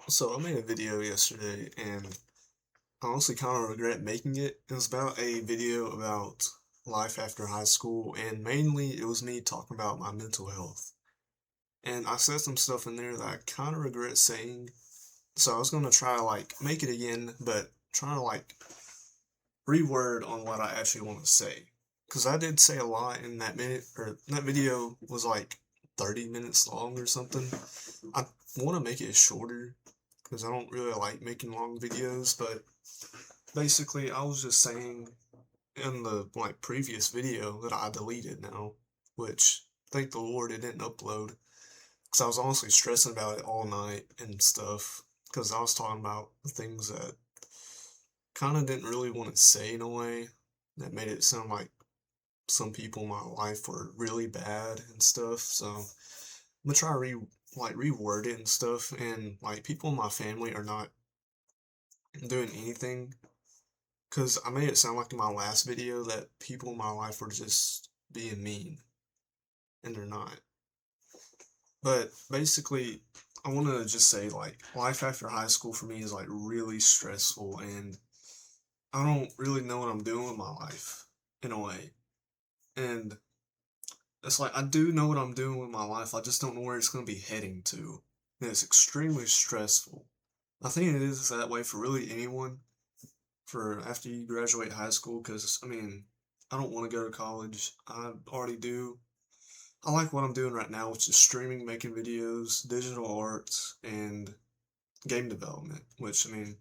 So I made a video yesterday and I honestly kind of regret making it. It was about a video about life after high school, and mainly it was me talking about my mental health. And I said some stuff in there that I kind of regret saying. So I was going to try to make it again, but try to reword on what I actually want to say. Because I did say a lot in that minute, or that video was like 30 minutes long or something. I want to make it shorter because I don't really like making long videos, but basically I was just saying in the previous video that I deleted now, which thank the Lord it didn't upload because I was honestly stressing about it all night and stuff because I was talking about the things that kind of didn't really want to say in a way that made it sound like some people in my life were really bad and stuff. So I'm gonna try to reword it and stuff. And people in my family are not doing anything because I made it sound like in my last video that people in my life were just being mean, and they're not. But basically, I want to just say life after high school for me is really stressful, and I don't really know what I'm doing with my life in a way. And it's like I do know what I'm doing with my life, I just don't know where it's going to be heading to. And it's extremely stressful. I think it is that way for really anyone for after you graduate high school because, I mean, I don't want to go to college. I already do. I like what I'm doing right now, which is streaming, making videos, digital arts, and game development, which, I mean,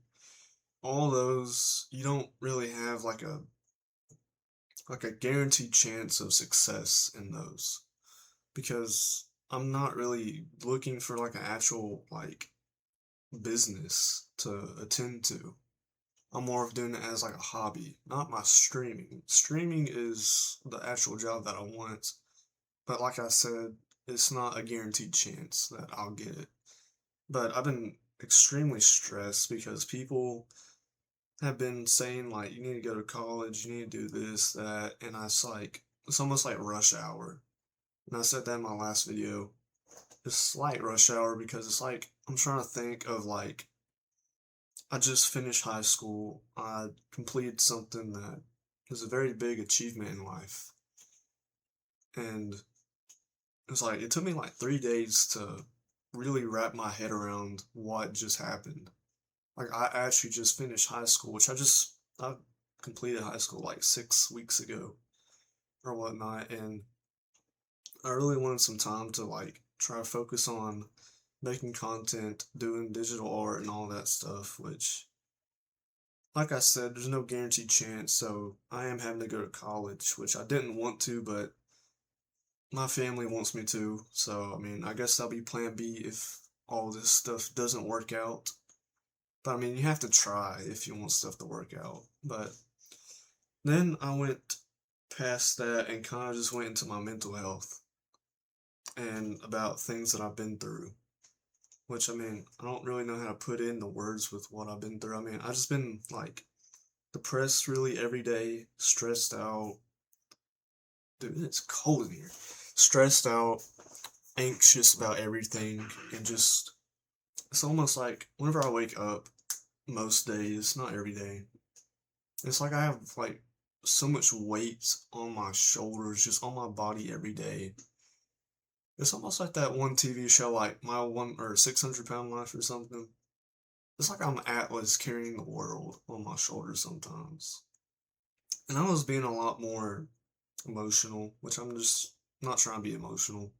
all those, you don't really have like a guaranteed chance of success in those because I'm not really looking for like an actual business to attend to. I'm more of doing it as like a hobby, not my streaming. Streaming is the actual job that I want, but like I said, it's not a guaranteed chance that I'll get it. But I've been extremely stressed because people have been saying you need to go to college, you need to do this, that, and it's almost like rush hour. And I said that in my last video. It's like rush hour because it's like I'm trying to think of I just finished high school. I completed something that is a very big achievement in life. And it's like it took me like 3 days to really wrap my head around what just happened. Like I actually just finished high school, which I completed high school like 6 weeks ago or whatnot, and I really wanted some time to try to focus on making content, doing digital art and all that stuff, which like I said, there's no guaranteed chance, so I am having to go to college, which I didn't want to, but my family wants me to, so I mean, I guess that'll be plan B if all this stuff doesn't work out. But I mean, you have to try if you want stuff to work out. But then I went past that and kind of just went into my mental health and about things that I've been through. Which I mean, I don't really know how to put in the words with what I've been through. I mean, I've just been depressed really every day, stressed out. Dude, it's cold in here. Stressed out, anxious about everything, and just it's almost like whenever I wake up, most days, not every day, it's like I have so much weight on my shoulders, just on my body every day. It's almost like that one TV show, like My One or 600 Pound Life or something. It's like I'm Atlas carrying the world on my shoulders sometimes. And I was being a lot more emotional, which I'm just not trying to be emotional.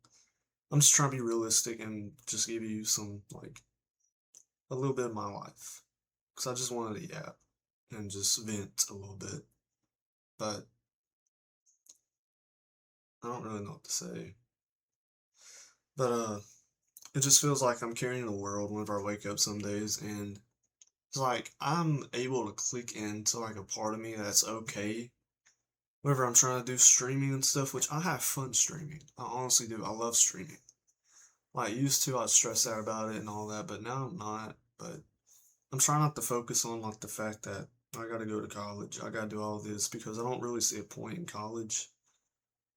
I'm just trying to be realistic and just give you some, a little bit of my life. Because I just wanted to yap and just vent a little bit. But I don't really know what to say. But, it just feels like I'm carrying the world whenever I wake up some days, and it's like I'm able to click into a part of me that's okay whenever I'm trying to do streaming and stuff, which I have fun streaming. I honestly do. I love streaming. Used to, I'd stress out about it and all that, but now I'm not. But I'm trying not to focus on the fact that I gotta go to college. I gotta do all this because I don't really see a point in college.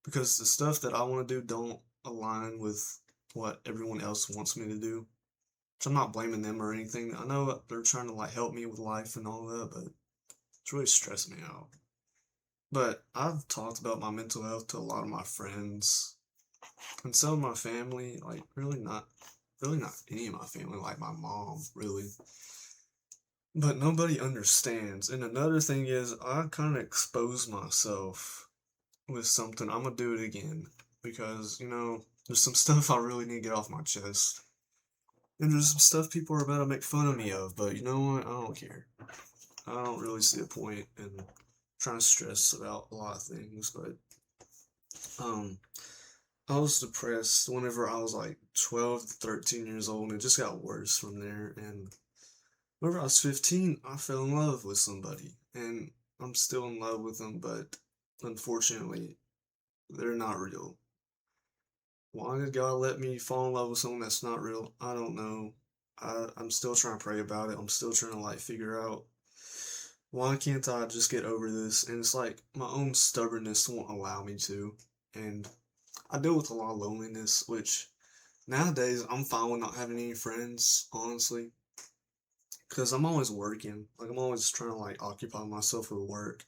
Because the stuff that I want to do don't align with what everyone else wants me to do. So I'm not blaming them or anything. I know that they're trying to like help me with life and all that, but it's really stressing me out. But I've talked about my mental health to a lot of my friends and some of my family, like really not any of my family, like my mom, really. But nobody understands. And another thing is I kind of expose myself with something. I'm gonna do it again because, there's some stuff I really need to get off my chest. And there's some stuff people are about to make fun of me of, but you know what? I don't care. I don't really see a point in trying to stress about a lot of things, but um I was depressed whenever I was like 12 to 13 years old, and it just got worse from there. And whenever I was 15, I fell in love with somebody, and I'm still in love with them, but unfortunately, they're not real. Why did God let me fall in love with someone that's not real? I don't know. I'm still trying to pray about it. I'm still trying to like figure out why can't I just get over this? And it's like my own stubbornness won't allow me to. And I deal with a lot of loneliness, which nowadays I'm fine with not having any friends, honestly, because I'm always working. Like I'm always trying to like occupy myself with work.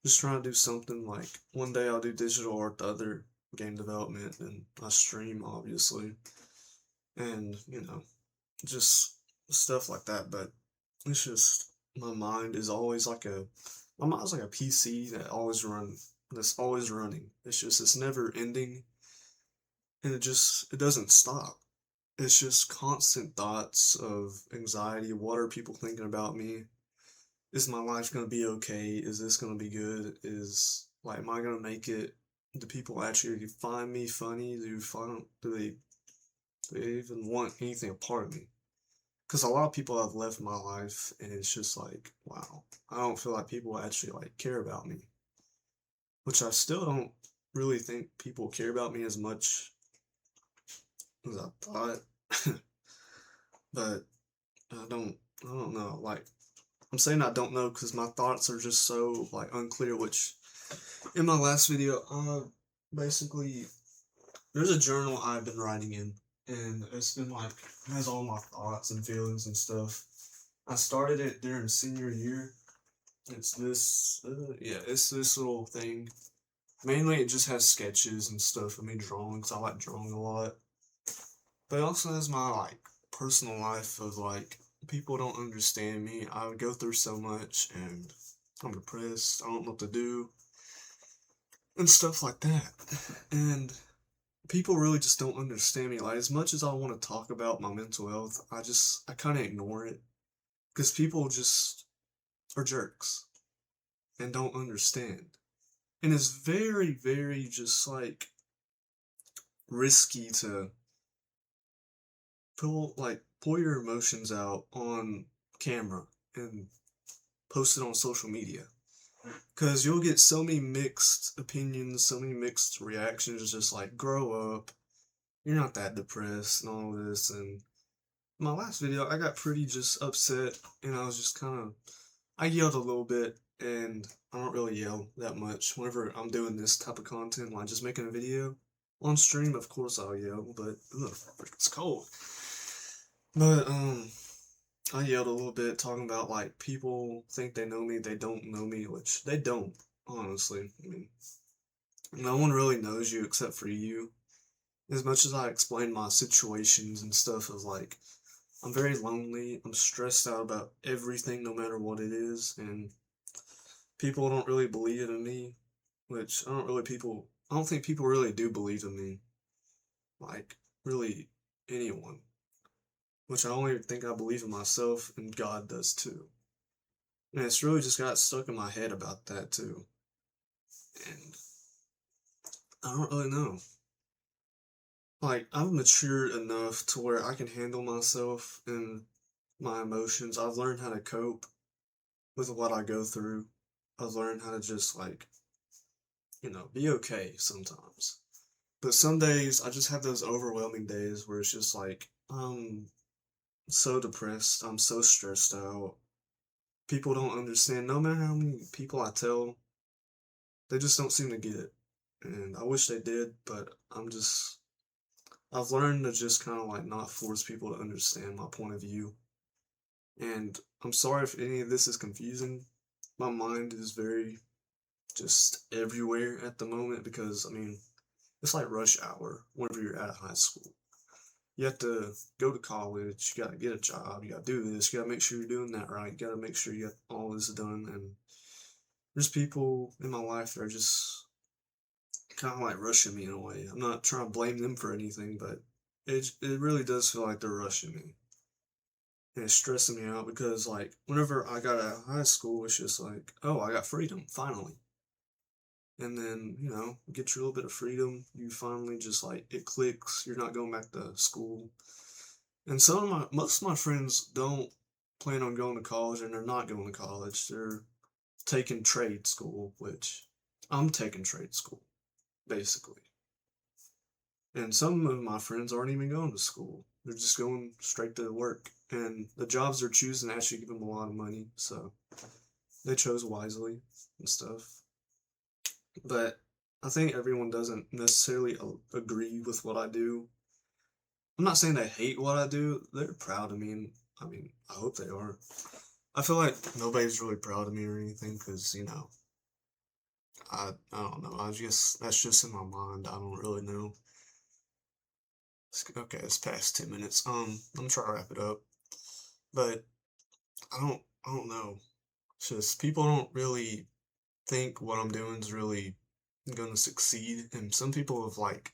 Just trying to do something like one day I'll do digital art, the other game development, and I stream obviously, and just stuff like that. But it's just my mind is always like a my mind's like a PC that's always running. It's never ending, and it doesn't stop. It's just constant thoughts of anxiety. What are people thinking about me? Is my life gonna be okay? Is this gonna be good? Am I gonna make it? Do people actually find me funny? Do they even want anything a part of me? Because a lot of people have left my life, and it's just like, wow, I don't feel like people actually like care about me, which I still don't really think people care about me as much as I thought. But I don't know. Like I'm saying I don't know because my thoughts are just so like unclear. Which in my last video, basically there's a journal I've been writing in, and it's been like it has all my thoughts and feelings and stuff. I started it during senior year. It's this little thing. Mainly, it just has sketches and stuff of me drawing, because I like drawing a lot. But it also has my like personal life of like people don't understand me. I would go through so much, and I'm depressed. I don't know what to do, and stuff like that. And people really just don't understand me. Like as much as I want to talk about my mental health, I kind of ignore it because people just are jerks and don't understand. And it's very, very just like risky to pull your emotions out on camera and post it on social media. Cause you'll get so many mixed opinions, so many mixed reactions, just like grow up, you're not that depressed and all this. And my last video I got pretty just upset, and I was just I yelled a little bit, and I don't really yell that much whenever I'm doing this type of content, like just making a video. On stream, of course I'll yell, but ugh, it's cold. But I yelled a little bit talking about like people think they know me, they don't know me, which they don't, honestly. I mean, no one really knows you except for you. As much as I explain my situations and stuff of like I'm very lonely, I'm stressed out about everything no matter what it is, and people don't really believe in me, which I don't think people really do believe in me. Like really anyone. Which I only think I believe in myself, and God does too. And it's really just got stuck in my head about that too. And I don't really know. Like, I've matured enough to where I can handle myself and my emotions. I've learned how to cope with what I go through. I've learned how to just, like, be okay sometimes. But some days, I just have those overwhelming days where it's just like, I'm so depressed. I'm so stressed out. People don't understand. No matter how many people I tell, they just don't seem to get it. And I wish they did, but I've learned to just kind of like not force people to understand my point of view. And I'm sorry if any of this is confusing. My mind is very just everywhere at the moment because, I mean, it's like rush hour whenever you're out of high school. You have to go to college, you got to get a job, you got to do this, you got to make sure you're doing that right, you got to make sure you get all this done. And there's people in my life that are just kind of like rushing me in a way. I'm not trying to blame them for anything, but it really does feel like they're rushing me. And it's stressing me out because like whenever I got out of high school, it's just like, oh, I got freedom finally. And then, get your little bit of freedom. You finally just like it clicks. You're not going back to school. And most of my friends don't plan on going to college, and they're not going to college. They're taking trade school, which I'm taking trade school basically. And some of my friends aren't even going to school. They're just going straight to work. And the jobs they're choosing actually give them a lot of money. So they chose wisely and stuff. But I think everyone doesn't necessarily agree with what I do. I'm not saying they hate what I do. They're proud of me. And I mean, I hope they are. I feel like nobody's really proud of me or anything because, I don't know. I just, that's just in my mind. I don't really know. Okay, it's past 10 minutes. I'm gonna try to wrap it up. But I don't know. It's just people don't really think what I'm doing is really gonna succeed. And some people have like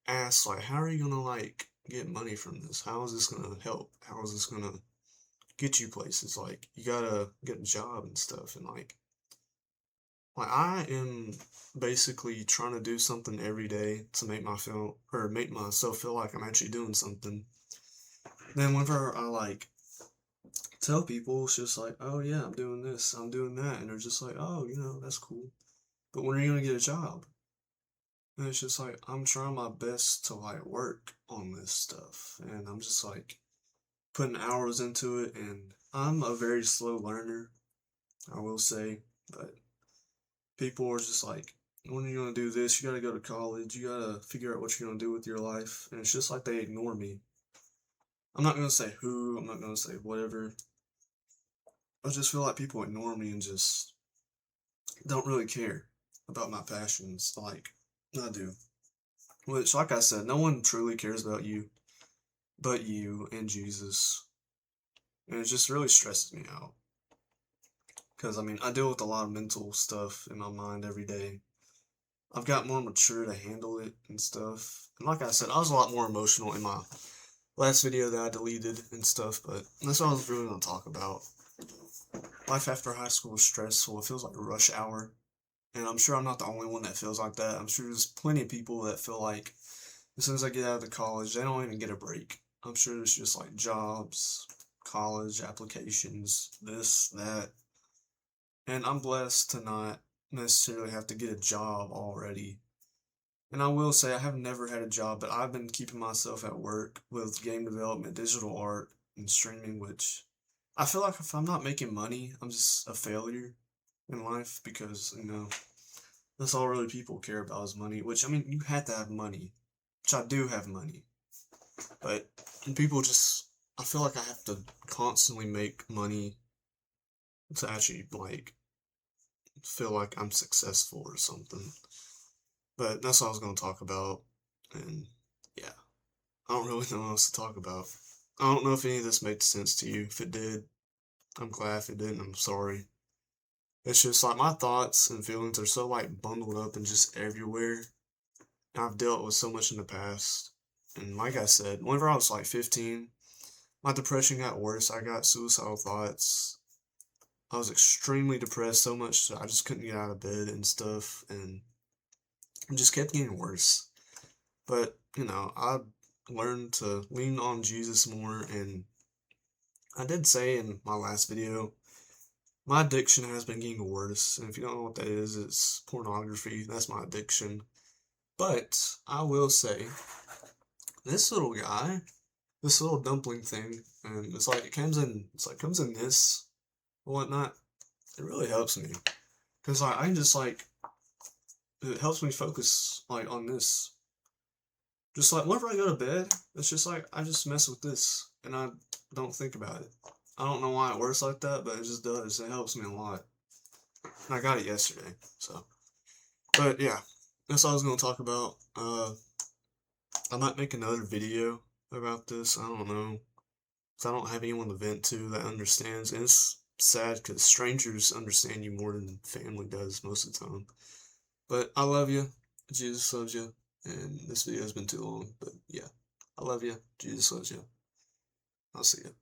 asked like, how are you gonna like get money from this? How is this gonna help? How is this gonna get you places? Like you gotta get a job and stuff. And like I am basically trying to do something every day to make myself feel like I'm actually doing something. Then whenever I like tell people, it's just like, oh yeah, I'm doing this, I'm doing that, and they're just like, oh, that's cool. But when are you gonna get a job? And it's just like I'm trying my best to like work on this stuff, and I'm just like putting hours into it, and I'm a very slow learner, I will say, but people are just like, when are you gonna do this? You gotta go to college, you gotta figure out what you're gonna do with your life, and it's just like they ignore me. I'm not gonna say who, I'm not gonna say whatever. I just feel like people ignore me and just don't really care about my passions like I do. Which, like I said, no one truly cares about you but you and Jesus. And it just really stresses me out. Because, I mean, I deal with a lot of mental stuff in my mind every day. I've got more mature to handle it and stuff. And like I said, I was a lot more emotional in my last video that I deleted and stuff, but that's what I was really going to talk about. Life after high school is stressful. It feels like rush hour. And I'm sure I'm not the only one that feels like that. I'm sure there's plenty of people that feel like as soon as I get out of the college, they don't even get a break. I'm sure there's just like jobs, college applications, this, that. And I'm blessed to not necessarily have to get a job already. And I will say I have never had a job, but I've been keeping myself at work with game development, digital art, and streaming, which I feel like if I'm not making money, I'm just a failure in life because, that's all really people care about is money, which I mean, you have to have money, which I do have money, but people just, I feel like I have to constantly make money to actually like feel like I'm successful or something. But that's what I was going to talk about, and yeah, I don't really know what else to talk about. I don't know if any of this made sense to you. If it did, I'm glad. If it didn't, I'm sorry. It's just like my thoughts and feelings are so like bundled up and just everywhere. I've dealt with so much in the past. And like I said, whenever I was like 15, my depression got worse. I got suicidal thoughts. I was extremely depressed so much that I just couldn't get out of bed and stuff. And it just kept getting worse. But, I learned to lean on Jesus more. And I did say in my last video, my addiction has been getting worse. And if you don't know what that is, it's pornography. That's my addiction. But I will say, this little guy, this little dumpling thing, and comes in this and whatnot. It really helps me because I just like it helps me focus like on this. Just like whenever I go to bed, it's just like I just mess with this and I don't think about it. I don't know why it works like that, but it just does. It helps me a lot. And I got it yesterday, so. But yeah, that's all I was gonna talk about. I might make another video about this. I don't know. 'Cause I don't have anyone to vent to that understands, and it's sad because strangers understand you more than family does most of the time. But I love you. Jesus loves you. And this video has been too long, but yeah. I love you. Jesus loves you. I'll see you.